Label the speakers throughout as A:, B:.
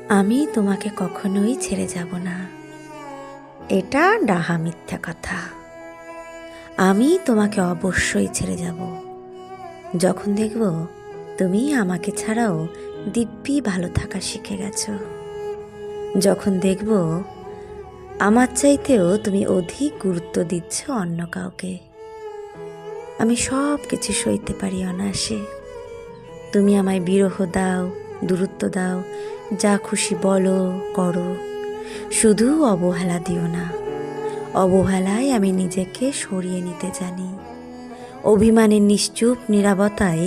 A: আমি তোমাকে কখনোই ছেড়ে যাব না, এটা ডাহা মিথ্যা কথা। আমি তোমাকে অবশ্যই ছেড়ে যাব যখন দেখব তুমি আমাকে ছাড়াও দিব্যি ভালো থাকা শিখে গেছো, যখন দেখব আমার চাইতেও তুমি অধিক গুরুত্ব দিচ্ছ অন্য কাউকে। আমি সব কিছু সইতে পারি অনায়াসে। তুমি আমায় বিরহ দাও, দূরত্ব দাও, যা খুশি বলো করো, শুধু অবহেলা দিও না। অবহেলায় আমি নিজেকে সরিয়ে নিতে জানি। অভিমানের নিশ্চুপ নীরবতায়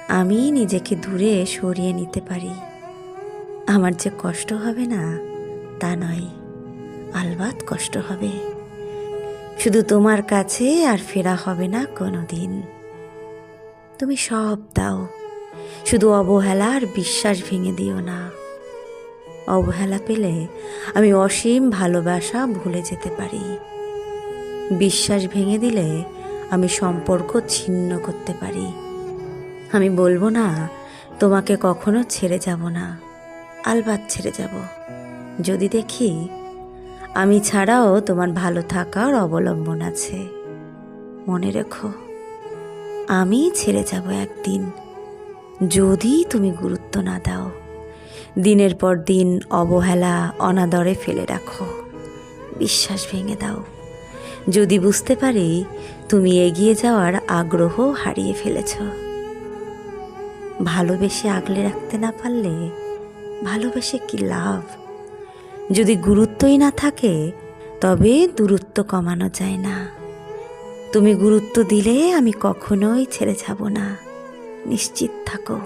A: আমি নিজেকে দূরে সরিয়ে নিতে পারি। আমার যে কষ্ট হবে না তা নয়, আলবাত কষ্ট হবে। শুধু তোমার কাছে আর ফেরা হবে না কোনো দিন। তুমি সব দাও, শুধু অবহেলা আর বিশ্বাস ভেঙে দিও না। অবহেলা পেলে আমি অসীম ভালোবাসা ভুলে যেতে পারি। বিশ্বাস ভেঙে দিলে আমি সম্পর্ক ছিন্ন করতে পারি। আমি বলবো না তোমাকে কখনো ছেড়ে যাব না, আলবাত ছেড়ে যাব যদি দেখি আমি ছাড়াও তোমার ভালো থাকার অবলম্বন আছে। মনে রেখো, আমি ছেড়ে যাব একদিন যদি তুমি গুরুত্ব না দাও। দিনের পর দিন অবহেলা অনাদরে ফেলে রাখো, বিশ্বাস ভেঙে দাও যদি বুঝতে পারি তুমি এগিয়ে যাওয়ার আগ্রহ হারিয়ে ফেলেছ। ভালোবেসে আগলে রাখতে না পারলে ভালোবেসে কি লাভ? যদি গুরুত্বই না থাকে তবে দূরত্ব কমানো যায় না। তুমি গুরুত্ব দিলে আমি কখনোই ছেড়ে যাব না, নিশ্চিত থাকো।